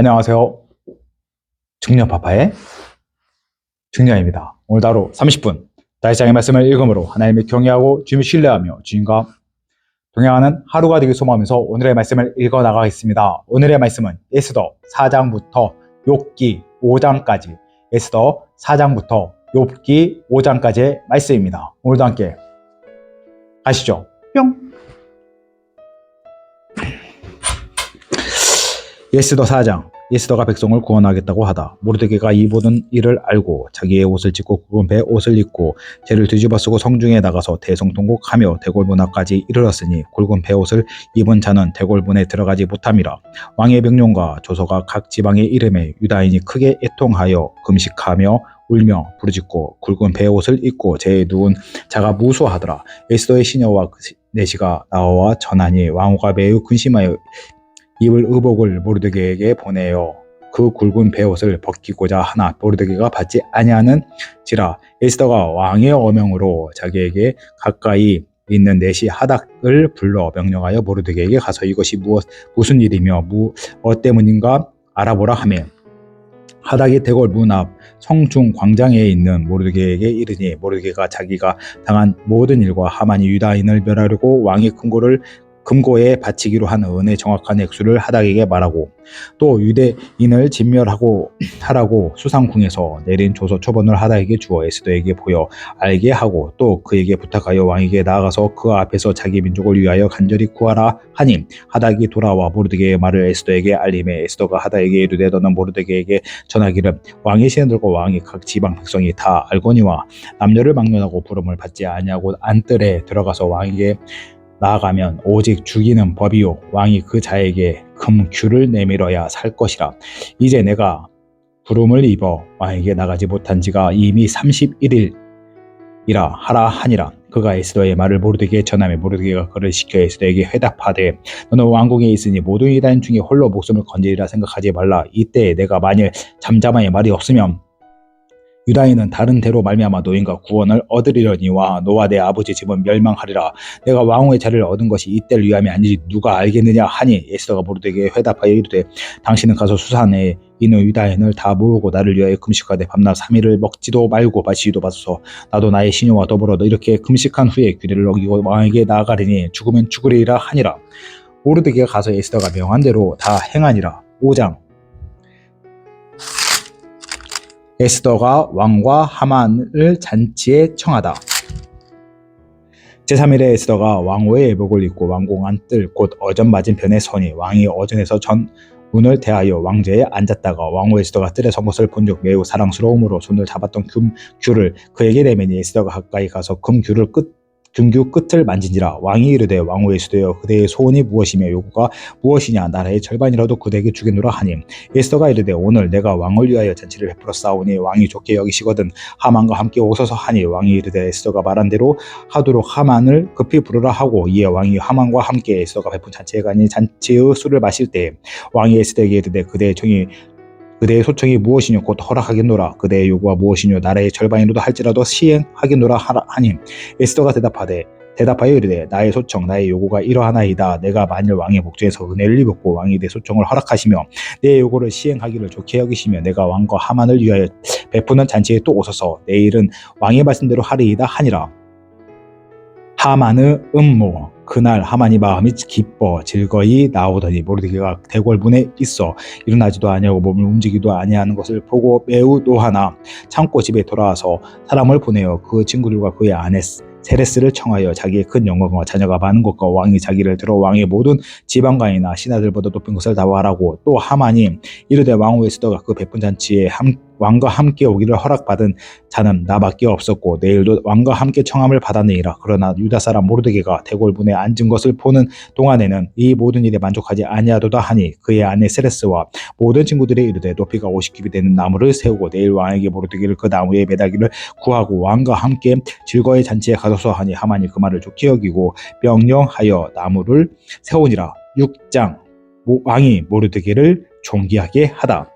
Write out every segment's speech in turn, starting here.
안녕하세요. 중년파파의 중년입니다. 오늘 하루 30분 다윗장의 말씀을 읽음으로 하나님을 경외하고 주님을 신뢰하며 주님과 동행하는 하루가 되길 소망하면서 오늘의 말씀을 읽어 나가겠습니다. 오늘의 말씀은 에스더 4장부터 욥기 5장까지 에스더 4장부터 욥기 5장까지의 말씀입니다. 오늘도 함께 가시죠. 뿅! 에스더 4장. 에스더가 백성을 구원하겠다고 하다. 모르드게가 이 모든 일을 알고 자기의 옷을 찢고 굵은 배 옷을 입고 재를 뒤집어 쓰고 성중에 나가서 대성통곡하며 대궐문 앞까지 이르렀으니 굵은 배 옷을 입은 자는 대궐문에 들어가지 못함이라. 왕의 명령과 조서가 각 지방의 이름에 유다인이 크게 애통하여 금식하며 울며 부르짖고 굵은 배 옷을 입고 재에 누운 자가 무수하더라. 에스더의 시녀와 내시가 나와 전하니 왕후가 매우 근심하여 입을 의복을 모르드게에게 보내어 그 굵은 베옷을 벗기고자 하나 모르드게가 받지 아니하는지라. 에스더가 왕의 어명으로 자기에게 가까이 있는 내시 하닥을 불러 명령하여 모르드게에게 가서 이것이 무슨 일이며 무엇 때문인가 알아보라 하매 하닥이 대궐 문 앞 성중 광장에 있는 모르드게에게 이르니 모르드게가 자기가 당한 모든 일과 하만이 유다인을 멸하려고 왕의 금고에 바치기로 한 은의 정확한 액수를 하닥에게 말하고 또 유대인을 진멸하고 하라고 수상궁에서 내린 조서 초본을 하닥에게 주어 에스더에게 보여 알게 하고 또 그에게 부탁하여 왕에게 나아가서 그 앞에서 자기 민족을 위하여 간절히 구하라 하니 하닥이 돌아와 모르드게의 말을 에스더에게 알림해 에스더가 하닥에게 이르되 너는 모르드게에게 전하기를 왕의 신하들과 왕의 각 지방 백성이 다 알거니와 남녀를 막론하고 부름을 받지 아니하고 안뜰에 들어가서 왕에게 나아가면 오직 죽이는 법이요 왕이 그 자에게 금규를 내밀어야 살 것이라. 이제 내가 부름을 입어 왕에게 나가지 못한 지가 이미 31일이라 하라 하니라. 그가 에스더의 말을 모르드게에 전하며 모르드게가 그를 시켜 에스더에게 회답하되 너는 왕궁에 있으니 모든 유다인 중에 홀로 목숨을 건지리라 생각하지 말라. 이때 내가 만일 잠잠하여 말이 없으면 유다인은 다른 데로 말미암아 노인과 구원을 얻으리려니와 너와 내 아버지 집은 멸망하리라. 내가 왕후의 자리를 얻은 것이 이때를 위함이 아니지 누가 알겠느냐 하니 에스더가 모르드게에게 회답하여 이르되 당신은 가서 수산에 있는 유다인을 다 모으고 나를 위하여 금식하되 밤낮 3일을 먹지도 말고 마시지도 마소서. 나도 나의 시녀와 더불어 이렇게 금식한 후에 규례를 어기고 왕에게 나아가리니 죽으면 죽으리라 하니라. 모르드게가 가서 에스더가 명한 대로 다 행하니라. 5장. 에스더가 왕과 하만을 잔치에 청하다. 제3일에 에스더가 왕후의 예복을 입고 왕궁 안뜰 곧 어전 맞은편에 서니 왕이 어전에서 문을 대하여 왕좌에 앉았다가 왕후 에스더가 뜰에 선 것을 본즉 매우 사랑스러움으로 손을 잡았던 금규를 그에게 내매니 에스더가 가까이 가서 금규 끝을 만진지라. 왕이 이르되 왕후 에스더여 그대의 소원이 무엇이며 요구가 무엇이냐 나라의 절반이라도 그대에게 주겠노라 하니 에스더가 이르되 오늘 내가 왕을 위하여 잔치를 베풀어 싸우니 왕이 좋게 여기시거든 하만과 함께 오소서 하니 왕이 이르되 에스더가 말한 대로 하도록 하만을 급히 부르라 하고 이에 왕이 하만과 함께 에스더가 베푼 잔치에 가니 잔치의 술을 마실 때 왕이 에스더에게 이르되 그대의 소청이 무엇이뇨 곧 허락하겠노라. 그대의 요구가 무엇이뇨 나라의 절반이라도 할지라도 시행하겠노라 하니 에스더가 대답하여 이르되 나의 소청 나의 요구가 이러하나이다. 내가 만일 왕의 목전에서 은혜를 입었고 왕이 내 소청을 허락하시며 내 요구를 시행하기를 좋게 여기시며 내가 왕과 하만을 위하여 베푸는 잔치에 또 오소서. 내일은 왕의 말씀대로 하리이다 하니라. 하만의 음모. 그날 하만이 마음이 기뻐 즐거이 나오더니 모르드게가 대궐문에 있어 일어나지도 아니하고 몸을 움직이도 아니하는 것을 보고 매우 노하나 참고 집에 돌아와서 사람을 보내어 그 친구들과 그의 아내 세레스를 청하여 자기의 큰 영광과 자녀가 많은 것과 왕이 자기를 들어 왕의 모든 지방관이나 신하들보다 높은 것을 다 말하고 또 하만이 이르되 왕후 에스더가 그 베푼 잔치에 왕과 함께 오기를 허락받은 자는 나밖에 없었고 내일도 왕과 함께 청함을 받았느니라. 그러나 유다 사람 모르드게가 대궐문에 앉은 것을 보는 동안에는 이 모든 일에 만족하지 아니하도다 하니 그의 아내 세레스와 모든 친구들이 이르되 높이가 50규빗 되는 나무를 세우고 내일 왕에게 모르드게를 그 나무에 매달기를 구하고 왕과 함께 즐거이 잔치에 가소서 하니 하만이 그 말을 좋게 여기고 명령하여 나무를 세우니라. 6장. 왕이 모르드게를 존귀하게 하다.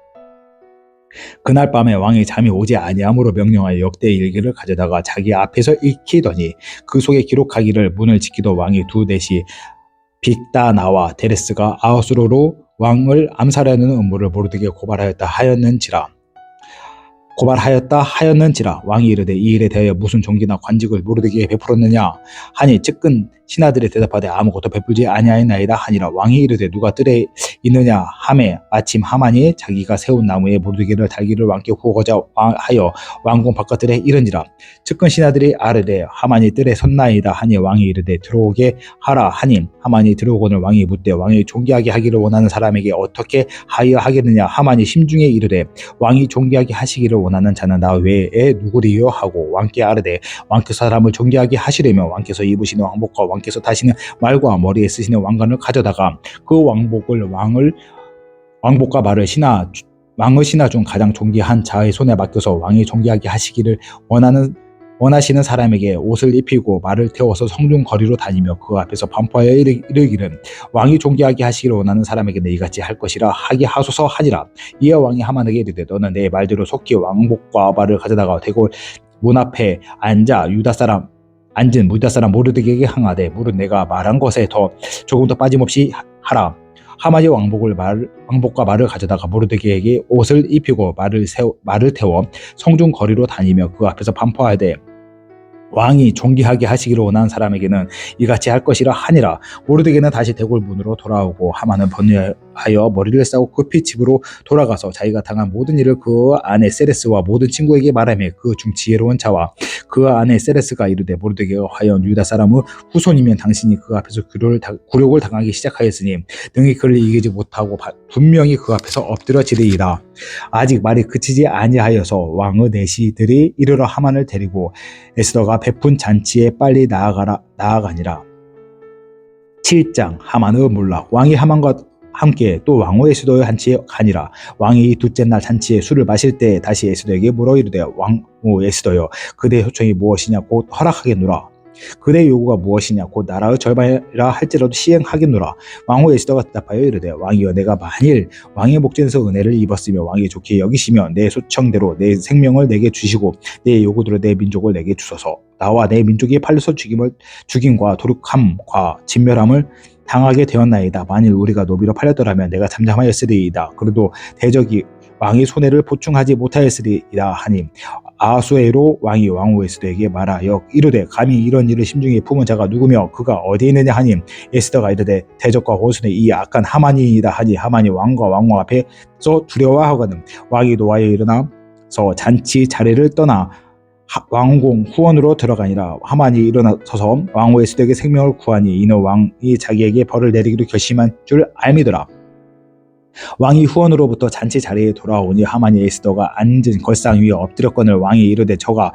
그날 밤에 왕이 잠이 오지 아니함으로 명령하여 역대 일기를 가져다가 자기 앞에서 읽히더니 그 속에 기록하기를 문을 지키던 왕이 두 넷이 빅다나와 데레스가 아하수로로 왕을 암살하는 음모를 모르드게가 고발하였다 하였는지라. 왕이 이르되 이 일에 대하여 무슨 종기나 관직을 모르드게에게 베풀었느냐 하니 측근 신하들이 대답하되 아무것도 베풀지 아니하였나이다 하니라. 왕이 이르되 누가 뜰에 있느냐 하매 마침 하만이 자기가 세운 나무에 모르드게를 달기를 왕께 구하고자 하여 왕궁 바깥들에 이르니라. 측근 신하들이 아르되 하만이 뜰에 섰나이다 하니 왕이 이르되 들어오게 하라 하니 하만이 들어오거늘 왕이 묻되 왕이 존귀하게 하기를 원하는 사람에게 어떻게 하여 하겠느냐. 하만이 심중에 이르되 왕이 존귀하게 하시기를 원하는 자는 나 외에 누구리요 하고 왕께 아르되 왕께서 사람을 존귀하게 하시려면 왕께서 입으시는 왕복과 왕께서 다시는 말과 머리에 쓰시는 왕관을 가져다가 그 왕복과 말을 왕의 신하 중 가장 존귀한 자의 손에 맡겨서 왕이 존귀하게 하시기를 원하시는 사람에게 옷을 입히고 말을 태워서 성중 거리로 다니며 그 앞에서 반포하여 이르기를 왕이 존귀하게 하시기를 원하는 사람에게 이같이 할 것이라 하게 하소서 하니라. 이에 왕이 하만에게 이르되 너는 내 말대로 속히 왕복과 말을 가져다가 대궐 문 앞에 앉은 유다 사람 모르드게에게 항하되 무릇 내가 말한 것에 조금 더 빠짐없이 하라. 하만이 왕복과 말을 가져다가 모르드게에게 옷을 입히고 말을 태워 성중 거리로 다니며 그 앞에서 반포하되 왕이 존귀하게 하시기를 원하는 사람에게는 이같이 할 것이라 하니라. 모르드게는 다시 대궐 문으로 돌아오고 하만은 번뇌하여 머리를 싸고 급히 집으로 돌아가서 자기가 당한 모든 일을 그 아내 세레스와 모든 친구에게 말하며 그 중 지혜로운 자와 그 아내 세레스가 이르되 모르드게가 과연 유다 사람의 후손이면 당신이 그 앞에서 굴욕을 당하기 시작하였으니 능히 그를 이기지 못하고 분명히 그 앞에서 엎드려지리이다. 아직 말이 그치지 아니하여서 왕의 내시들이 이르러 하만을 데리고 에스더가 베푼 잔치에 빨리 나아가니라. 7장 하만의 몰락. 왕이 하만과 함께 또 왕후 에스더의 잔치에 가니라. 왕이 둘째 날 잔치에 술을 마실 때 다시 에스더에게 물어 이르되 왕후 에스더여 그대의 요청이 무엇이냐 곧 허락하겠노라. 그대의 요구가 무엇이냐 곧 나라의 절반이라 할지라도 시행하겠노라. 왕후 에스더가 대답하여 이르되 왕이여 내가 만일 왕의 목전에서 은혜를 입었으며 왕이 좋게 여기시며 내 소청대로 내 생명을 내게 주시고 내 요구대로 내 민족을 내게 주소서. 나와 내 민족이 팔려서 죽임과 도륙함과 진멸함을 당하게 되었나이다. 만일 우리가 노비로 팔렸더라면 내가 잠잠하였으리이다. 그래도 대적이 왕의 손해를 보충하지 못하였으리이다 하니 아하수에로 왕이 왕후 에스더에게 말하여 이르되 감히 이런 일을 심중에 품은 자가 누구며 그가 어디에 있느냐 하니 에스더가 이르되 대적과 호순의 이 악한 하만이이다 하니 하만이 왕과 왕후 앞에서 두려워하거든 왕이 노하여 일어나서 잔치 자리를 떠나 왕궁 후원으로 들어가니라. 하만이 일어나서서 왕후 에스더에게 생명을 구하니 이는 왕이 자기에게 벌을 내리기로 결심한 줄 알미더라. 왕이 후원으로부터 잔치 자리에 돌아오니 하만이 에스더가 앉은 걸상 위에 엎드렸거늘 왕이 이르되 저가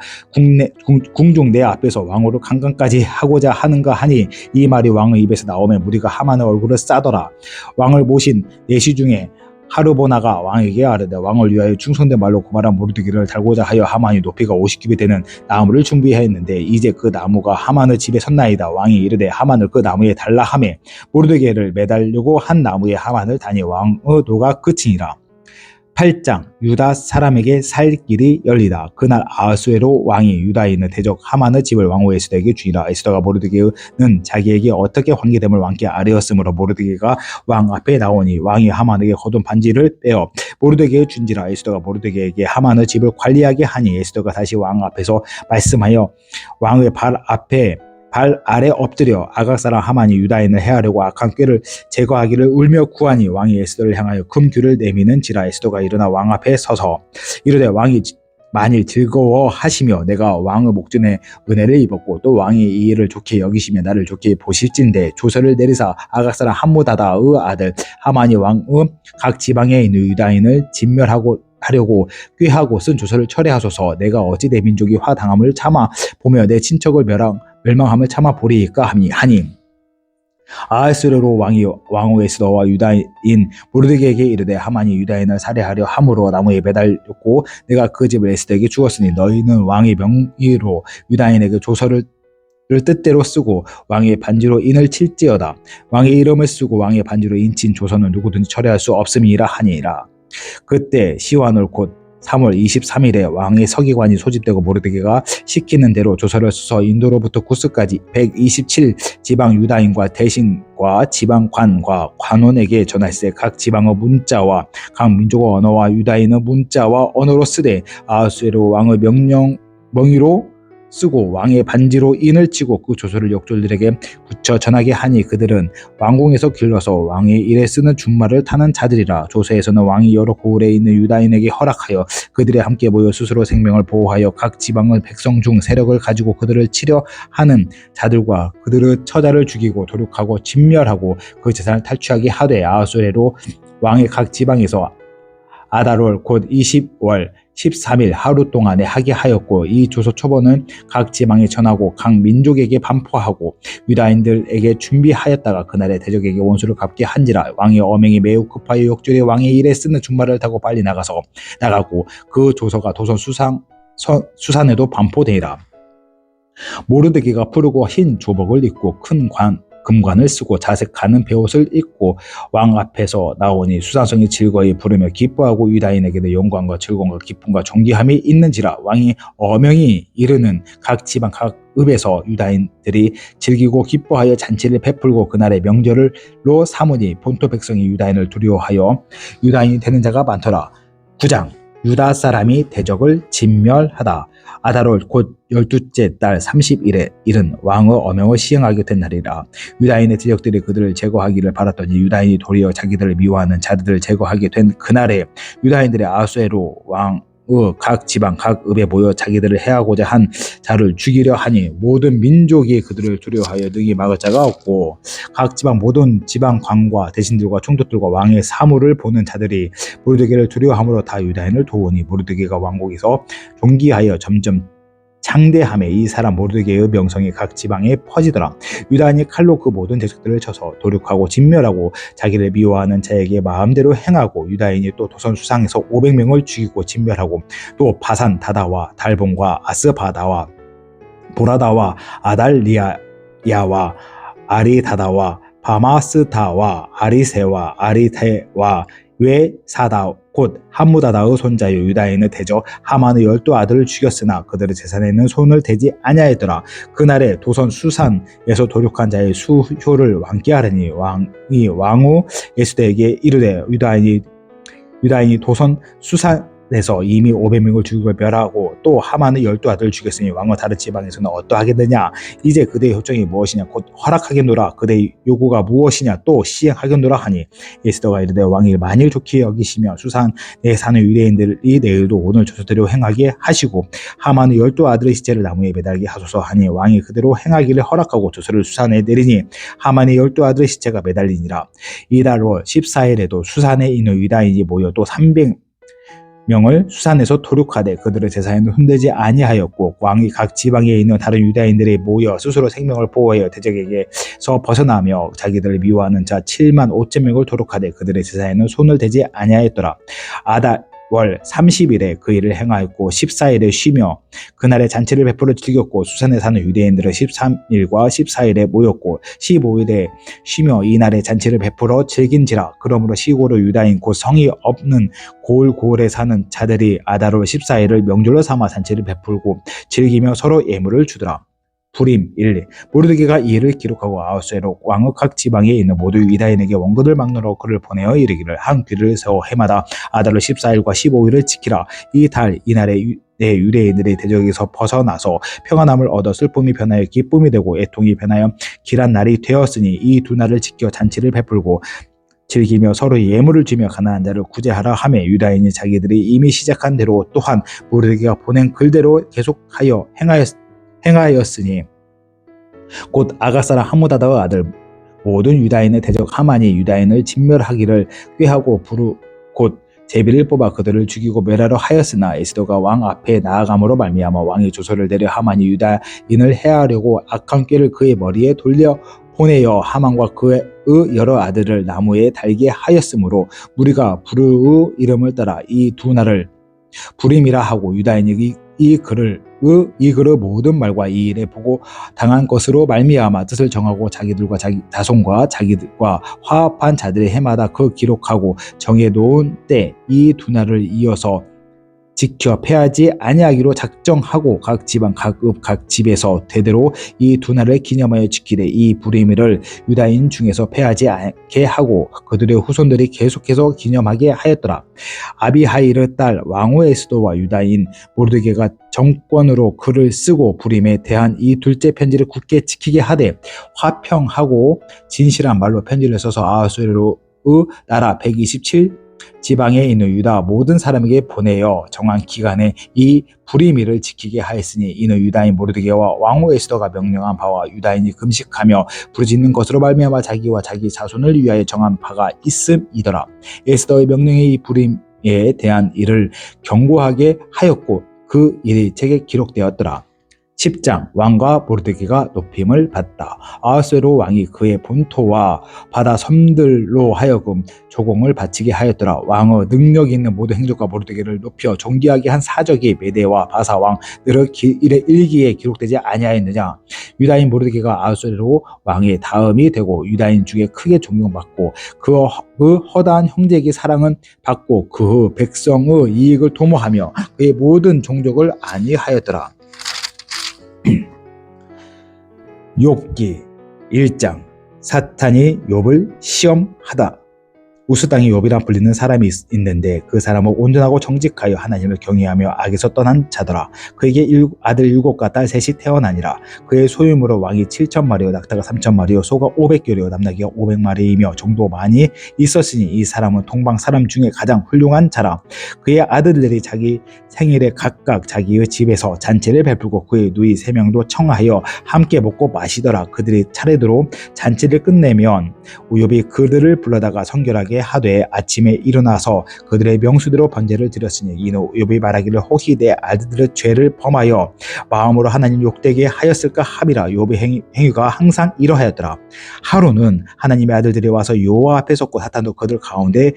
궁중 내 앞에서 왕후를 강간까지 하고자 하는가 하니 이 말이 왕의 입에서 나오면 무리가 하만의 얼굴을 싸더라. 왕을 모신 내시 중에 하르보나가 왕에게 아뢰되 왕을 위하여 충성된 말로 고발한 모르드게를 달고자 하여 하만이 높이가 50규빗 되는 나무를 준비하였는데 이제 그 나무가 하만의 집에 섰나이다. 왕이 이르되 하만을 그 나무에 달라 하매 모르드게를 매달려고 한 나무에 하만을 다니 왕의 노가 그치니라. 8장 유다 사람에게 살 길이 열리다. 그날 아하수에로 왕이 유다에 있는 대적 하만의 집을 왕후 에스더에게 주니라. 에스더가 모르드게는 자기에게 어떻게 관계됨을 왕께 아뢰었으므로 모르드게가 왕 앞에 나오니 왕이 하만에게 거둔 반지를 빼어 모르드게에 준지라. 에스더가 모르드게에게 하만의 집을 관리하게 하니 에스더가 다시 왕 앞에서 말씀하여 왕의 발 아래 엎드려 아각 사람 하만이 유다인을 해하려고 악한 꾀를 제거하기를 울며 구하니 왕이 에스더를 향하여 금규를 내미는지라. 에스더가 일어나 왕 앞에 서서 이르되 왕이 만일 즐거워하시며 내가 왕의 목전에 은혜를 입었고 또 왕이 이 일을 좋게 여기시며 나를 좋게 보실진대 조서를 내리사 아각 사람 함무다다의 아들 하만이 왕의 각 지방에 있는 유다인을 하려고 꾀하고 쓴 조서를 철회하소서. 내가 어찌 내 민족이 화당함을 참아 보며 내 친척을 멸망함을 참아 보리이까 하니 아하수에로 왕이 왕후 에스더와 유다인 모르드게에게 이르되 하만이 유다인을 살해하려 함으로 나무에 매달렸고 내가 그 집을 에스더에게 주었으니 너희는 왕의 명의로 유다인에게 조서를 뜻대로 쓰고 왕의 반지로 인을 칠지어다. 왕의 이름을 쓰고 왕의 반지로 인친 조서는 누구든지 철회할 수 없음이라 하니라. 그때 시완을 곧 3월 23일에 왕의 서기관이 소집되고 모르드게가 시키는 대로 조서를 써서 인도로부터 구스까지 127 지방 유다인과 대신과 지방관과 관원에게 전할세. 각 지방의 문자와 각 민족의 언어와 유다인의 문자와 언어로 쓰되 아하수에로 왕의 명의로 쓰고 왕의 반지로 인을 치고 그 조서를 역졸들에게 붙여 전하게 하니 그들은 왕궁에서 길러서 왕의 일에 쓰는 준말을 타는 자들이라. 조서에서는 왕이 여러 고을에 있는 유다인에게 허락하여 그들이 함께 모여 스스로 생명을 보호하여 각 지방의 백성 중 세력을 가지고 그들을 치려 하는 자들과 그들의 처자를 죽이고 도륙하고 진멸하고 그 재산을 탈취하게 하되 아하수에로 왕의 각 지방에서 아달월 곧 20월 13일 하루 동안에 하게 하였고 이 조서 초본은 각 지방에 전하고 각 민족에게 반포하고 유다인들에게 준비하였다가 그날에 대적에게 원수를 갚게 한지라. 왕의 어명이 매우 급하여 역졸이 왕의 일에 쓰는 준말을 타고 빨리 나가고 그 조서가 도선 수산에도 반포되니라. 모르드게가 푸르고 흰 조복을 입고 큰 금관을 쓰고 자색 가는 베옷을 입고 왕 앞에서 나오니 수산성이 즐거이 부르며 기뻐하고 유다인에게는 영광과 즐거움과 기쁨과 존귀함이 있는지라. 왕이 어명이 이르는 각 지방 각 읍에서 유다인들이 즐기고 기뻐하여 잔치를 베풀고 그날의 명절로 삼으니 본토 백성이 유다인을 두려워하여 유다인이 되는 자가 많더라. 9장 유다 사람이 대적을 진멸하다. 아달월 곧 12째 달 30일에 이른 왕의 어명을 시행하게 된 날이라. 유다인의 대적들이 그들을 제거하기를 바랐더니 유다인이 도리어 자기들을 미워하는 자들을 제거하게 된 그날에 유다인들의 아하수에로 왕의 각 지방 각 읍에 모여 자기들을 해하고자 한 자를 죽이려 하니 모든 민족이 그들을 두려워하여 능히 막을 자가 없고 각 지방 모든 지방 관과 대신들과 총독들과 왕의 사물을 보는 자들이 모르드게를 두려워함으로 다 유다인을 도우니 모르드게가 왕국에서 존귀하여 점점 창대함에 이 사람 모르드게의 명성이 각 지방에 퍼지더라. 유다인이 칼로 그 모든 대적들을 쳐서 도륙하고 진멸하고 자기를 미워하는 자에게 마음대로 행하고 유다인이 또 도선 수상에서 500명을 죽이고 진멸하고 또 바산 다다와 달본과 아스바다와 보라다와 아달리아와 아리다다와 바마스다와 아리세와 아리테와 외사다 곧 함무다다의 손자여 유다인의 대적 하만의 12 아들을 죽였으나 그들의 재산에는 손을 대지 아니하였더라. 그날에 도선 수산에서 도륙한 자의 수효를 왕께 하려니 왕이 왕후 예수대에게 이르되 유다인이 도선 수산에서 이미 500명을 죽이고 멸하고 또 하만의 12 아들을 죽였으니 왕의 다른 지방에서는 어떠하겠느냐. 이제 그대의 효정이 무엇이냐. 곧 허락하겠노라. 그대의 요구가 무엇이냐. 또 시행하겠노라 하니 예스더가 이르되 왕이 만일 좋게 여기시며 수산에 사는 유대인들이 내일도 오늘 조서대로 행하게 하시고 하만의 12 아들의 시체를 나무에 매달게 하소서 하니 왕이 그대로 행하기를 허락하고 조서를 수산에 내리니 하만의 12 아들의 시체가 매달리니라. 이달월 14일에도 수산에 있는 유다인이 모여 또 300명을 수산에서 도륙하되 그들의 제사에는 흔들지 아니하였고 왕이 각 지방에 있는 다른 유다인들이 모여 스스로 생명을 보호하여 대적에게서 벗어나며 자기들을 미워하는 자 7만 5천 명을 도륙하되 그들의 제사에는 손을 대지 아니하였더라. 아달월 30일에 그 일을 행하였고 14일에 쉬며 그날에 잔치를 베풀어 즐겼고 수산에 사는 유대인들은 13일과 14일에 모였고 15일에 쉬며 이날에 잔치를 베풀어 즐긴지라. 그러므로 시골의 유다인 곧 성이 없는 고을에 사는 자들이 아달월 14일을 명절로 삼아 잔치를 베풀고 즐기며 서로 예물을 주더라. 불임 1. 모르드게가 이 일을 기록하고 아하수에로 왕의 각 지방에 있는 모두 유다인에게 원군을 막노러 그를 보내어 이르기를 한 귀를 세워 해마다 아달월 14일과 15일을 지키라. 이날에 내 유대인들이 대적에서 벗어나서 평안함을 얻어 슬픔이 변하여 기쁨이 되고 애통이 변하여 길한 날이 되었으니 이 두 날을 지켜 잔치를 베풀고 즐기며 서로 예물을 주며 가난한 자를 구제하라 하며 유다인이 자기들이 이미 시작한 대로 또한 모르드게가 보낸 글대로 계속하여 행하였으니 곧 아가사라 함무다다의 아들 모든 유다인의 대적 하만이 유다인을 진멸하기를 꾀하고 곧 제비를 뽑아 그들을 죽이고 멸하려 하였으나 에스더가 왕 앞에 나아감으로 말미암아 왕이 조서를 내려 하만이 유다인을 해하려고 악한 꾀를 그의 머리에 돌려 보내어 하만과 그의 여러 아들을 나무에 달게 하였으므로 무리가 부르의 이름을 따라 이 두 날을 불임이라 하고 유다인이 이 글의 모든 말과 이 일에 보고 당한 것으로 말미암아 뜻을 정하고 자기들과 자기 자손과 자기들과 화합한 자들의 해마다 그 기록하고 정해놓은 때 이 두 날을 이어서 지켜 패하지 아니하기로 작정하고 각 지방 각 집에서 대대로 이 두 날을 기념하여 지키되 이 불임을 유다인 중에서 패하지 않게 하고 그들의 후손들이 계속해서 기념하게 하였더라. 아비하일의 딸 왕후 에스더와 유다인 모르드게가 정권으로 글을 쓰고 불임에 대한 이 둘째 편지를 굳게 지키게 하되 화평하고 진실한 말로 편지를 써서 아하수에로의 나라 127 지방에 있는 유다 모든 사람에게 보내어 정한 기간에 이 불임일을 지키게 하였으니 이는 유다인 모르드게와 왕후 에스더가 명령한 바와 유다인이 금식하며 부르짖는 것으로 말미암아 자기와 자기 자손을 위하여 정한 바가 있음이더라. 에스더의 명령에 이 불임에 대한 일을 경고하게 하였고 그 일이 책에 기록되었더라. 10장 왕과 모르드게가 높임을 받다. 아하수에로 왕이 그의 본토와 바다 섬들로 하여금 조공을 바치게 하였더라. 왕의 능력 있는 모든 행적과 모르드게를 높여 존귀하게 한 사적이 메대와 바사 왕 느르 일기에 기록되지 아니하였느냐. 유다인 모르드게가 아하수에로 왕의 다음이 되고 유다인 중에 크게 존경받고 그 허다한 형제에게 사랑은 받고 그 백성의 이익을 도모하며 그의 모든 종족을 안위하였더라. 욥기 1장 사탄이 욥을 시험하다. 우스 땅에 욥이라 불리는 사람이 있는데 그 사람은 온전하고 정직하여 하나님을 경외하며 악에서 떠난 자더라. 그에게 아들 7과 딸 3이 태어나니라. 그의 소유물로 왕이 7,000마리요 낙타가 3,000마리요 소가 500개요 남나기가 500마리이며 종도 많이 있었으니 이 사람은 동방 사람 중에 가장 훌륭한 자라. 그의 아들들이 자기 생일에 각각 자기의 집에서 잔치를 베풀고 그의 누이 3명도 청하여 함께 먹고 마시더라. 그들이 차례대로 잔치를 끝내면 욥이 그들을 불러다가 성결하게 하되 아침에 일어나서 그들의 명수대로 번제를 드렸으니 이는 욥이 말하기를 혹시 내 아들들의 죄를 범하여 마음으로 하나님 욕되게 하였을까 함이라. 욥의 행위가 항상 이러하였더라. 하루는 하나님의 아들들이 와서 여호와 앞에 섰고 사탄도 그들 가운데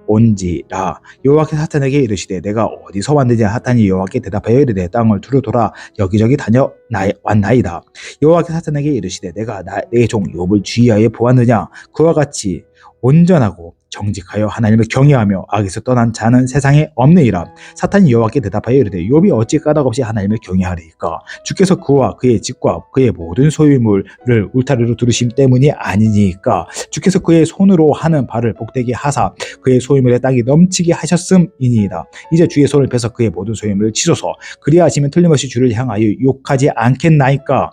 온지라. 여호와께서 사탄에게 이르시되 내가 어디서 왔느냐. 사탄이 여호와께 대답하여 이르되 땅을 두루 돌아 여기저기 다녀왔나이다. 여호와께서 사탄에게 이르시되 내가 내 종 욥을 주의하여 보았느냐. 그와 같이 온전하고 정직하여 하나님을 경외하며 악에서 떠난 자는 세상에 없느니라. 사탄이 여호와께 대답하여 이르되 욥이 어찌 까닭없이 하나님을 경외하리이까. 주께서 그와 그의 집과 그의 모든 소유물을 울타리로 두르심 때문이 아니니까. 주께서 그의 손으로 하는 바를 복되게 하사 그의 소유물에 땅이 넘치게 하셨음이니이다. 이제 주의 손을 펴서 그의 모든 소유물을 치소서. 그리하시면 틀림없이 주를 향하여 욕하지 않겠나이까.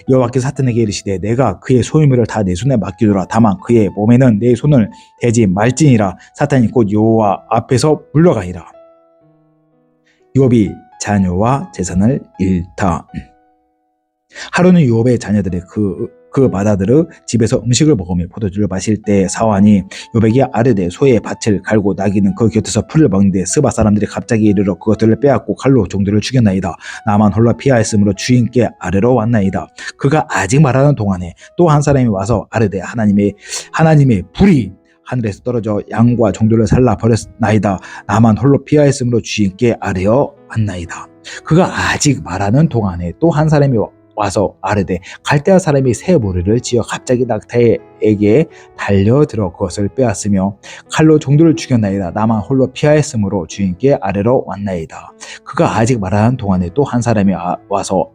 여호와께서 사탄에게 이르시되 내가 그의 소유물을 다 내 손에 맡기노라. 다만 그의 몸에는 내 손을 대지 말지니라. 사탄이 곧 여호와 앞에서 물러가니라. 욥이 자녀와 재산을 잃다. 하루는 욥의 자녀들이 그 맏아들의 집에서 음식을 먹으며 포도주를 마실 때 사환이 욥에게 아뢰되 소의 밭을 갈고 나귀는 그 곁에서 풀을 먹는데 스바 사람들이 갑자기 이르러 그것들을 빼앗고 칼로 종들을 죽였나이다. 나만 홀로 피하였으므로 주인께 아뢰러 왔나이다. 그가 아직 말하는 동안에 또 한 사람이 와서 아뢰되 하나님의 불이 하늘에서 떨어져 양과 종들을 살라 버렸나이다. 나만 홀로 피하였으므로 주인께 아뢰어 왔나이다. 그가 아직 말하는 동안에 또 한 사람이 와서 아뢰되 갈대아 사람이 새 무리를 지어 갑자기 낙타에게 달려들어 그것을 빼앗으며 칼로 종들을 죽였나이다. 나만 홀로 피하였으므로 주인께 아뢰러 왔나이다. 그가 아직 말하는 동안에 또 한 사람이 와서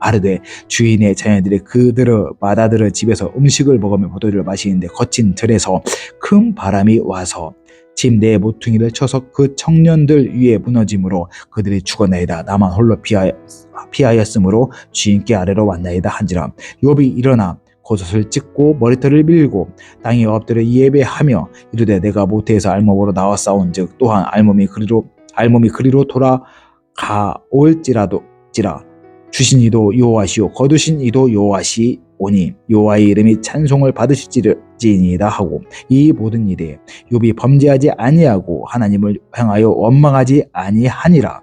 아뢰되 주인의 자녀들이 그들의 맏아들의 집에서 음식을 먹으며 포도주를 마시는데 거친 들에서 큰 바람이 와서 집 내 모퉁이를 쳐서 그 청년들 위에 무너짐으로 그들이 죽었나이다. 나만 홀로 피하였으므로 주인께 아뢰러 왔나이다 한지라. 욥이 일어나 겉옷을 찢고 머리털을 밀고 땅에 엎드려 예배하며 이르되 내가 모태에서 알몸으로 나왔사온즉 또한 알몸이 그리로 돌아가올지라 주신 이도 여호와시오 거두신 이도 여호와시오니 여호와의 이름이 찬송을 받으실지니이다 하고 이 모든 일에 욥이 범죄하지 아니하고 하나님을 향하여 원망하지 아니하니라.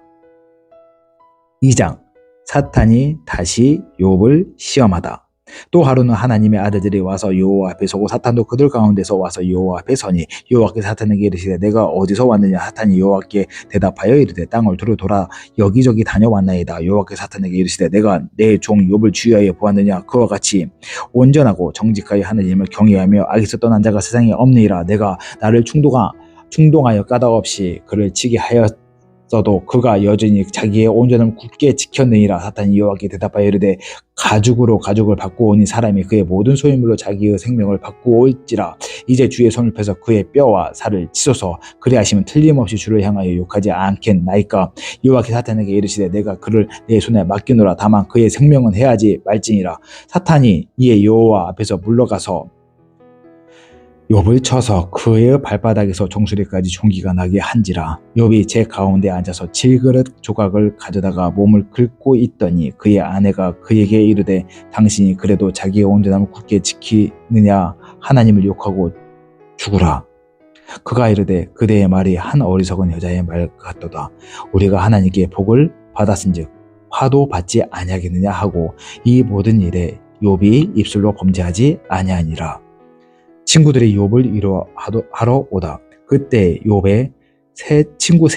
2장 사탄이 다시 욥을 시험하다. 또 하루는 하나님의 아들들이 와서 여호와 앞에 서고 사탄도 그들 가운데서 와서 여호와 앞에 서니 여호와께서 사탄에게 이르시되 내가 어디서 왔느냐. 사탄이 여호와께 대답하여 이르되 땅을 두루 돌아 여기저기 다녀왔나이다. 여호와께서 사탄에게 이르시되 내가 내 종 욥을 주의하여 보았느냐. 그와 같이 온전하고 정직하여 하나님을 경외하며 악에서 떠난 자가 세상에 없느니라. 내가 나를 충동하여 까닭없이 그를 치게 써도 그가 여전히 자기의 온전함을 굳게 지켰느니라. 사탄이 여호와께 대답하여 이르되 가죽으로 가죽을 바꾸오니 사람이 그의 모든 소유물로 자기의 생명을 바꾸올지라. 이제 주의 손을 펴서 그의 뼈와 살을 치소서. 그리하시면 틀림없이 주를 향하여 욕하지 않겠나이까. 여호와께 사탄에게 이르시되 내가 그를 내 손에 맡기노라. 다만 그의 생명은 해하지 말지니라. 사탄이 이에 여호와 앞에서 물러가서 욥을 쳐서 그의 발바닥에서 종소리까지 종기가 나게 한지라. 욥이 제 가운데 앉아서 질그릇 조각을 가져다가 몸을 긁고 있더니 그의 아내가 그에게 이르되 당신이 그래도 자기의 온전함을 굳게 지키느냐 하나님을 욕하고 죽으라. 그가 이르되 그대의 말이 한 어리석은 여자의 말 같도다. 우리가 하나님께 복을 받았은즉 화도 받지 아니하겠느냐 하고 이 모든 일에 욥이 입술로 범죄하지 아니하니라. 친구들이 욥을 위로하러 오다. 그때 욥의 친구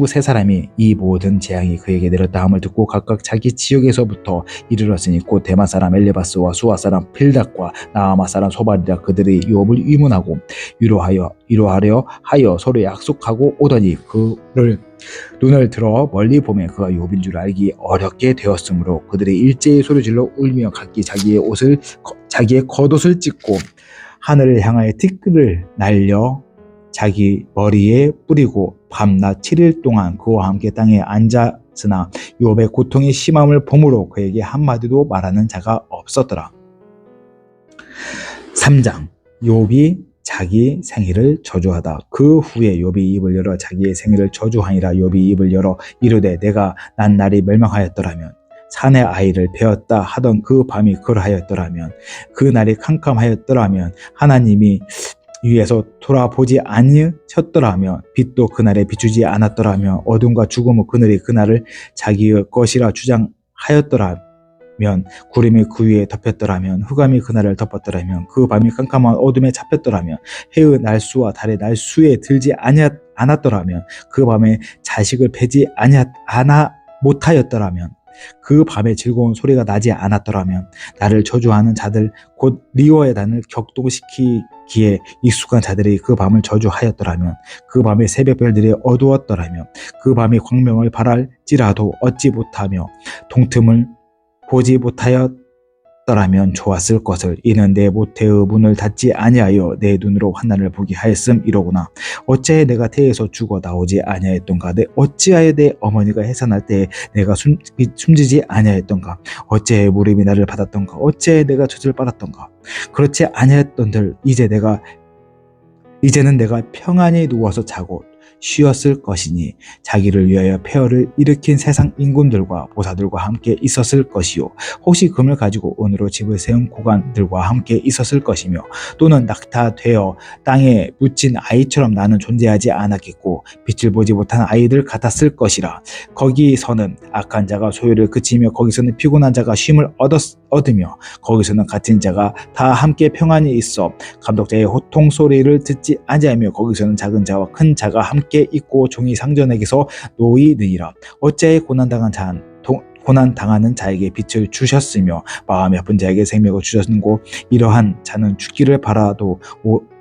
세 사람이 이 모든 재앙이 그에게 내렸다 함을 듣고 각각 자기 지역에서부터 이르렀으니 곧 대만 사람 엘리바스와 수아 사람 빌닷과 나아마 사람 소발이라. 그들이 욥을 위문하고 위로하려 하여 서로 약속하고 오더니 그를 눈을 들어 멀리 보매 그가 욥인 줄 알기 어렵게 되었으므로 그들이 일제히 소리질러 울며 각기 자기의 겉옷을 찢고 하늘을 향하여 티끌을 날려 자기 머리에 뿌리고 밤낮 7일 동안 그와 함께 땅에 앉았으나 욥의 고통이 심함을 보므로 그에게 한마디도 말하는 자가 없었더라. 3장. 욥이 자기 생일을 저주하다. 그 후에 욥이 입을 열어 자기의 생일을 저주하니라. 욥이 입을 열어 이르되 내가 난 날이 멸망하였더라면 산의 아이를 베었다 하던 그 밤이 그러하였더라면 그 날이 캄캄하였더라면 하나님이 위에서 돌아보지 아니셨더라면 빛도 그날에 비추지 않았더라면 어둠과 죽음의 그늘이 그날을 자기의 것이라 주장하였더라면 구름이 그 위에 덮였더라면 흑암이 그날을 덮었더라면 그 밤이 깜깜한 어둠에 잡혔더라면 해의 날수와 달의 날수에 들지 않았더라면 그 밤에 자식을 배지 못하였더라면 그 밤에 즐거운 소리가 나지 않았더라면 나를 저주하는 자들 곧 리워의 단을 격동시키기에 익숙한 자들이 그 밤을 저주하였더라면 그 밤에 새벽별들이 어두웠더라면 그 밤이 광명을 발할지라도 얻지 못하며 동틈을 보지 못하였더라면 좋았을 것을. 이는 내 모태의 문을 닫지 아니하여 내 눈으로 환난을 보게 하였음이로구나. 어찌하여 내가 태에서 죽어 나오지 아니하였던가. 어찌하여 내 어머니가 해산할 때에 내가 숨지지 아니하였던가. 어찌하여 무릎이 나를 받았던가. 어찌하여 내가 젖을 빨았던가. 그렇지 아니하였던들 이제는 내가 평안히 누워서 자고 쉬었을 것이니 자기를 위하여 폐허를 일으킨 세상 인군들과 보사들과 함께 있었을 것이요 혹시 금을 가지고 은으로 집을 세운 고관들과 함께 있었을 것이며 또는 낙타되어 땅에 묻힌 아이처럼 나는 존재하지 않았겠고 빛을 보지 못한 아이들 같았을 것이라. 거기서는 악한 자가 소유를 그치며 거기서는 피곤한 자가 쉼을 얻으며 거기서는 같은 자가 다 함께 평안히 있어 감독자의 호통 소리를 듣지 아니하며 거기서는 작은 자와 큰 자가 함께 있고 종이 상전에게서 놓이느니라. 어찌하여 고난당하는 자에게 빛을 주셨으며 마음이 아픈 자에게 생명을 주셨고 이러한 자는 죽기를 바라도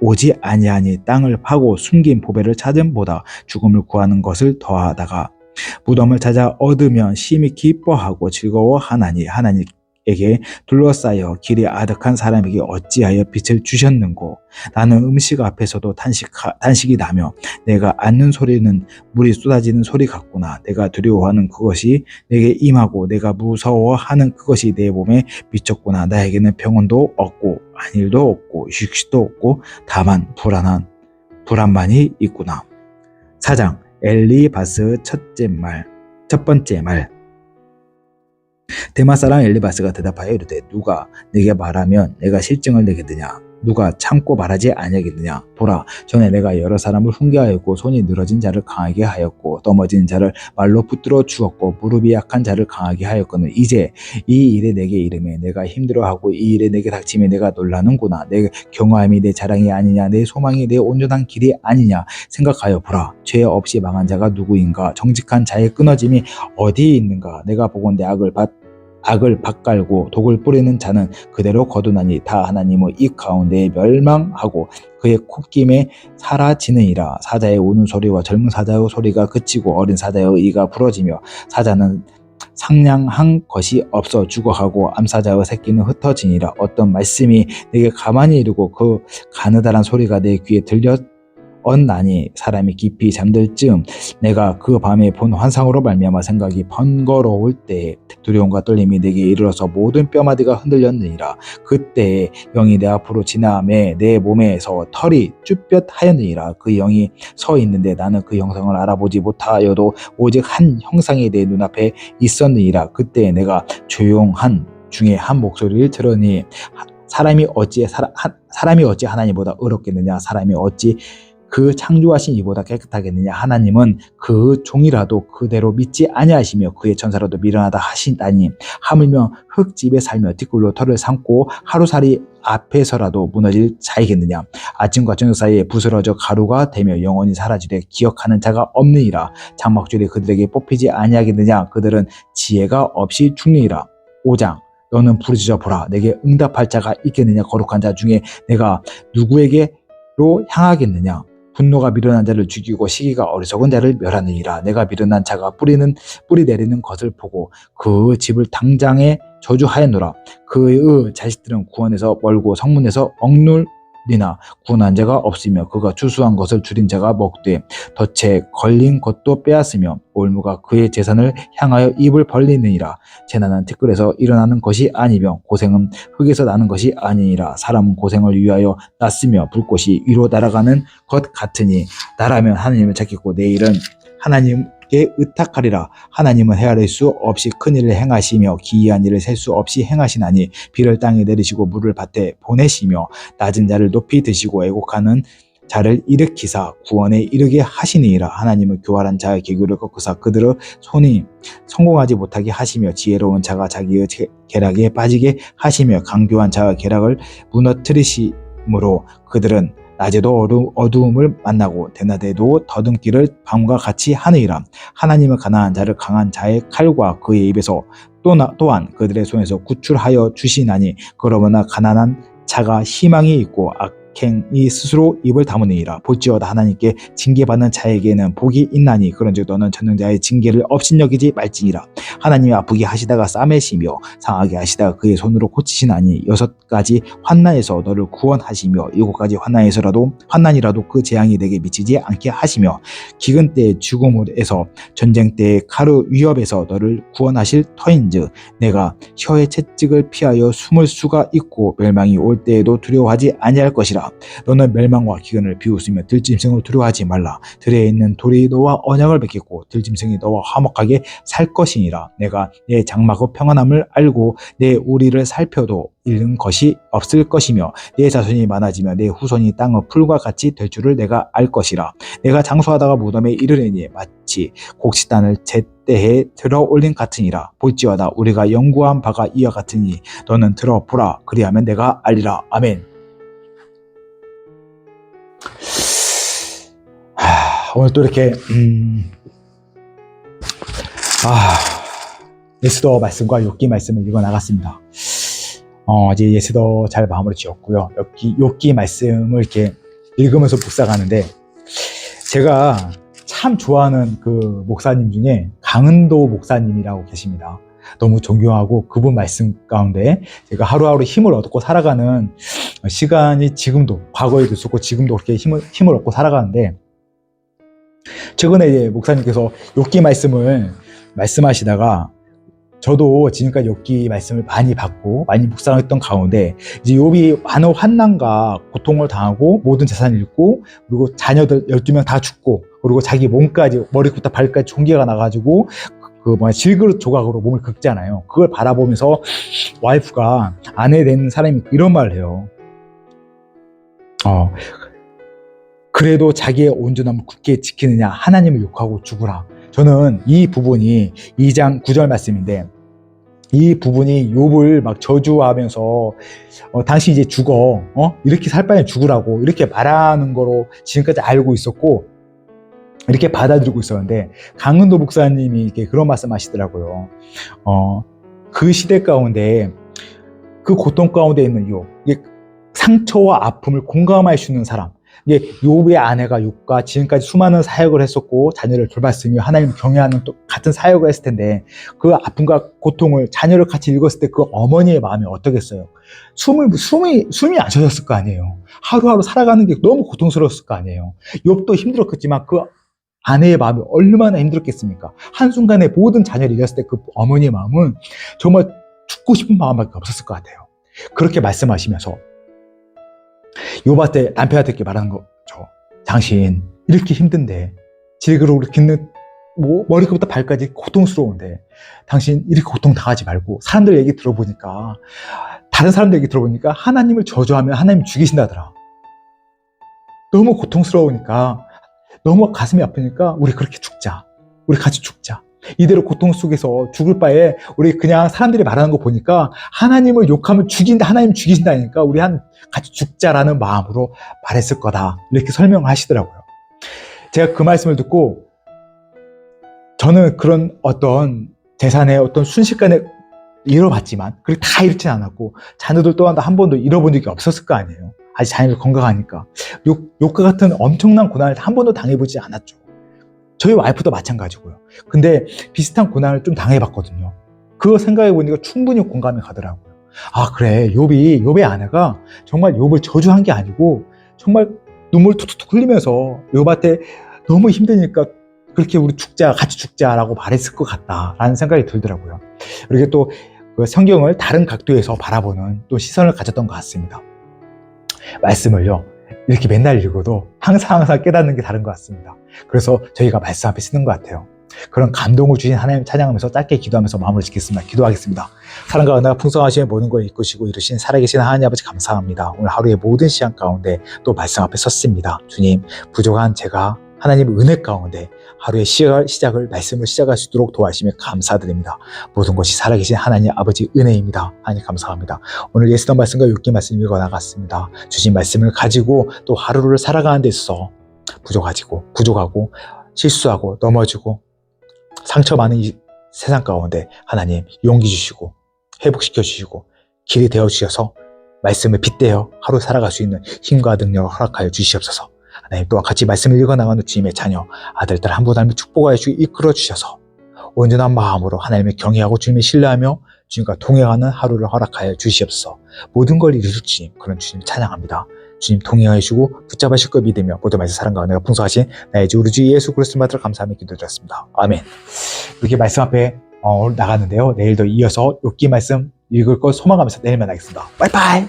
오지 아니하니 땅을 파고 숨긴 보배를 찾음보다 죽음을 구하는 것을 더하다가 무덤을 찾아 얻으면 심히 기뻐하고 즐거워하나니 하나님에게 둘러싸여 길이 아득한 사람에게 어찌하여 빛을 주셨는고. 나는 음식 앞에서도 단식이 나며 내가 앉는 소리는 물이 쏟아지는 소리 같구나. 내가 두려워하는 그것이 내게 임하고 내가 무서워하는 그것이 내 몸에 미쳤구나. 나에게는 병원도 없고 안일도 없고 휴식도 없고 다만 불안만이 있구나. 4장. 엘리바스 첫 번째 말. 대만 사람 엘리바스가 대답하여 이르되 누가 내게 말하면 내가 실증을 내겠느냐. 누가 참고 말하지 아니하겠느냐. 보라, 전에 내가 여러 사람을 훈계하였고 손이 늘어진 자를 강하게 하였고 넘어진 자를 말로 붙들어 주었고 무릎이 약한 자를 강하게 하였거늘 이제 이 일에 내게 이르매 내가 힘들어하고 이 일에 내게 닥치며 내가 놀라는구나. 내 경화함이 내 자랑이 아니냐. 내 소망이 내 온전한 길이 아니냐. 생각하여 보라, 죄 없이 망한 자가 누구인가. 정직한 자의 끊어짐이 어디에 있는가. 내가 보건대 악을 밭갈고 독을 뿌리는 자는 그대로 거두나니 다 하나님의 입 가운데 멸망하고 그의 콧김에 사라지느니라. 사자의 우는 소리와 젊은 사자의 소리가 그치고 어린 사자의 이가 부러지며 사자는 상냥한 것이 없어 죽어가고 암사자의 새끼는 흩어지니라. 어떤 말씀이 내게 가만히 이르고 그 가느다란 소리가 내 귀에 들렸나니 사람이 깊이 잠들 즈음 내가 그 밤에 본 환상으로 말미암아 생각이 번거로울 때에 두려움과 떨림이 내게 이르러서 모든 뼈마디가 흔들렸느니라. 그때에 영이 내 앞으로 지나매 내 몸에서 털이 쭈뼛하였느니라. 그 영이 서 있는데 나는 그 형상을 알아보지 못하여도 오직 한 형상이 내 눈앞에 있었느니라. 그때 내가 조용한 중에 한 목소리를 들으니 사람이 어찌 하나님보다 의롭겠느냐. 사람이 어찌 그 창조하신 이보다 깨끗하겠느냐. 하나님은 그 종이라도 그대로 믿지 아니하시며 그의 천사라도 미련하다 하신다니 하물며 흙집에 살며 뒷굴로 털을 삼고 하루살이 앞에서라도 무너질 자이겠느냐. 아침과 저녁 사이에 부스러져 가루가 되며 영원히 사라지되 기억하는 자가 없느니라. 장막줄이 그들에게 뽑히지 아니하겠느냐. 그들은 지혜가 없이 죽느니라. 5장 너는 부르짖어 보라. 내게 응답할 자가 있겠느냐. 거룩한 자 중에 내가 누구에게로 향하겠느냐. 분노가 미련한 자를 죽이고 시기가 어리석은 자를 멸하느니라. 내가 미련한 자가 뿌리 내리는 것을 보고 그 집을 당장에 저주하였노라. 그의 자식들은 구원에서 멀고 성문에서 억눌리나 구원한 자가 없으며 그가 추수한 것을 줄인 자가 먹되 덫에 걸린 것도 빼앗으며 올무가 그의 재산을 향하여 입을 벌리느니라. 재난은 티끌에서 일어나는 것이 아니며 고생은 흙에서 나는 것이 아니니라. 사람은 고생을 위하여 났으며 불꽃이 위로 날아가는 것 같으니 나라면 하나님을 찾겠고 내일은 하나님께 의탁하리라. 하나님은 헤아릴 수 없이 큰 일을 행하시며 기이한 일을 셀 수 없이 행하시나니 비를 땅에 내리시고 물을 밭에 보내시며 낮은 자를 높이 드시고 애곡하는 자를 일으키사 구원에 이르게 하시니이라. 하나님은 교활한 자의 계교를 꺾으사 그들의 손이 성공하지 못하게 하시며 지혜로운 자가 자기의 계략에 빠지게 하시며 강교한 자의 계략을 무너뜨리심으로 그들은 낮에도 어두움을 만나고 대낮에도 더듬기를 밤과 같이 하느니라. 하나님은 가난한 자를 강한 자의 칼과 그의 입에서 또한 그들의 손에서 구출하여 주시나니 그러므나 가난한 자가 희망이 있고 악행이 스스로 입을 다무니라. 볼지어다 하나님께 징계받는 자에게는 복이 있나니 그런즉 너는 전능자의 징계를 업신여기지 말지니라. 하나님이 아프게 하시다가 싸매시며 상하게 하시다가 그의 손으로 고치시나니 6가지 환난에서 너를 구원하시며 7가지 환난이라도 그 재앙이 내게 미치지 않게 하시며 기근 때의 죽음에서 전쟁 때의 가루 위협에서 너를 구원하실 터인즉 내가 혀의 채찍을 피하여 숨을 수가 있고 멸망이 올 때에도 두려워하지 아니할 것이라. 너는 멸망과 기근을 비웃으며 들짐승을 두려워하지 말라. 들에 있는 돌이 너와 언약을 맺겠고 들짐승이 너와 화목하게 살 것이니라. 내가 내 장막의 평안함을 알고 내 우리를 살펴도 잃는 것이 없을 것이며 내 자손이 많아지며 내 후손이 땅의 풀과 같이 될 줄을 내가 알 것이라. 내가 장수하다가 무덤에 이르려니 마치 곡식단을 제때에 들어 올린 같으니라. 볼지어다 우리가 연구한 바가 이와 같으니 너는 들어보라. 그리하면 내가 알리라. 아멘. 오늘 또 이렇게 예스더 말씀과 욥기 말씀을 읽어 나갔습니다. 이제 예스더 잘 마무리 지었고요. 욥기 말씀을 이렇게 읽으면서 묵상하는데 제가 참 좋아하는 그 목사님 중에 강은도 목사님이라고 계십니다. 너무 존경하고 그분 말씀 가운데 제가 하루하루 힘을 얻고 살아가는 시간이 지금도 과거에도 있었고 지금도 그렇게 힘을 얻고 살아가는데 최근에 이제 목사님께서 욥기 말씀을 말씀하시다가 저도 지금까지 욥기 말씀을 많이 받고 많이 묵상했던 가운데 이제 욥이 많은 환난과 고통을 당하고 모든 재산을 잃고 그리고 자녀들 12명 다 죽고 그리고 자기 몸까지 머리부터 발까지 총기가 나가지고 질그릇 조각으로 몸을 긁잖아요. 그걸 바라보면서 와이프가 아내 된 사람이 이런 말을 해요. 그래도 자기의 온전함을 굳게 지키느냐 하나님을 욕하고 죽으라. 저는 이 부분이 2장 9절 말씀인데 이 부분이 욥을 막 저주하면서 당신 이제 죽어 이렇게 살 바에 죽으라고 이렇게 말하는 거로 지금까지 알고 있었고 이렇게 받아들이고 있었는데 강은도 목사님이 이렇게 그런 말씀 하시더라고요. 그 시대 가운데 그 고통 가운데 있는 욥, 이게 상처와 아픔을 공감할 수 있는 사람, 이게 욥의 아내가 욥과 지금까지 수많은 사역을 했었고 자녀를 돌봤으며 하나님을 경외하는 또 같은 사역을 했을 텐데 그 아픔과 고통을 자녀를 같이 읽었을 때 그 어머니의 마음이 어떠겠어요? 숨이 안 쉬어졌을 거 아니에요. 하루하루 살아가는 게 너무 고통스러웠을 거 아니에요. 욥도 힘들었겠지만 그 아내의 마음이 얼마나 힘들었겠습니까? 한순간에 모든 자녀를 잃었을 때 그 어머니의 마음은 정말 죽고 싶은 마음밖에 없었을 것 같아요. 그렇게 말씀하시면서 욥한테 남편한테 이렇게 말하는 거죠. 당신 이렇게 힘든데 질그릇으로 깃는 머리부터 발까지 고통스러운데 당신 이렇게 고통 당하지 말고 사람들 얘기 들어보니까 다른 사람들 얘기 들어보니까 하나님을 저주하면 하나님 죽이신다더라. 너무 고통스러우니까 너무 가슴이 아프니까 우리 그렇게 죽자. 우리 같이 죽자. 이대로 고통 속에서 죽을 바에 우리 그냥 사람들이 말하는 거 보니까 하나님을 욕하면 하나님 죽이신다니까 우리 같이 죽자라는 마음으로 말했을 거다. 이렇게 설명하시더라고요. 제가 그 말씀을 듣고 저는 그런 어떤 재산의 어떤 순식간에 잃어봤지만 그렇게 다 잃진 않았고 자녀들 또한 한 번도 잃어본 적이 없었을 거 아니에요. 아직 자녀들 건강하니까. 욕과 같은 엄청난 고난을 한 번도 당해보지 않았죠. 저희 와이프도 마찬가지고요. 근데 비슷한 고난을 좀 당해봤거든요. 그거 생각해보니까 충분히 공감이 가더라고요. 아 그래, 욥의 아내가 정말 욥을 저주한 게 아니고 정말 눈물 툭툭 흘리면서 욥한테 너무 힘드니까 그렇게 우리 같이 죽자라고 말했을 것 같다라는 생각이 들더라고요. 이렇게 또 그 성경을 다른 각도에서 바라보는 또 시선을 가졌던 것 같습니다. 말씀을요 이렇게 맨날 읽어도 항상 깨닫는 게 다른 것 같습니다. 그래서 저희가 말씀 앞에 쓰는 것 같아요. 그런 감동을 주신 하나님 찬양하면서 짧게 기도하면서 마음을 짓겠습니다. 기도하겠습니다. 사랑과 은혜가 풍성하시며 모든 걸 이끄시고 이루신 살아계신 하나님 아버지 감사합니다. 오늘 하루의 모든 시간 가운데 또 말씀 앞에 섰습니다. 주님, 부족한 제가 하나님 은혜 가운데 하루의 시작을 말씀을 시작할 수 있도록 도와주시며 감사드립니다. 모든 것이 살아계신 하나님 아버지 은혜입니다. 하나님 감사합니다. 오늘 예수던 말씀과 욥기 말씀 읽어 나갔습니다. 주신 말씀을 가지고 또 하루를 살아가는 데 있어서 부족하고 실수하고 넘어지고 상처 많은 이 세상 가운데 하나님 용기 주시고 회복시켜 주시고 길이 되어 주셔서 말씀을 빗대어 하루 살아갈 수 있는 힘과 능력을 허락하여 주시옵소서. 하나님 또한 같이 말씀을 읽어나가는 주님의 자녀 아들, 딸 한 분 한 분 축복하여 주시고 이끌어 주셔서 온전한 마음으로 하나님을 경외하고 주님을 신뢰하며 주님과 동행하는 하루를 허락하여 주시옵소서. 모든 걸 이루실 주님, 그런 주님 찬양합니다. 주님 동행하여 주시고 붙잡으실 걸 믿으며 모든 말씀 사랑과 은혜가 풍성하신 나의 주 우리 주 예수 그리스도 받들어 감사하며 기도드렸습니다. 아멘. 이렇게 말씀 앞에 나갔는데요. 내일도 이어서 욥기 말씀 읽을 걸 소망하면서 내일 만나겠습니다. 빠이빠이.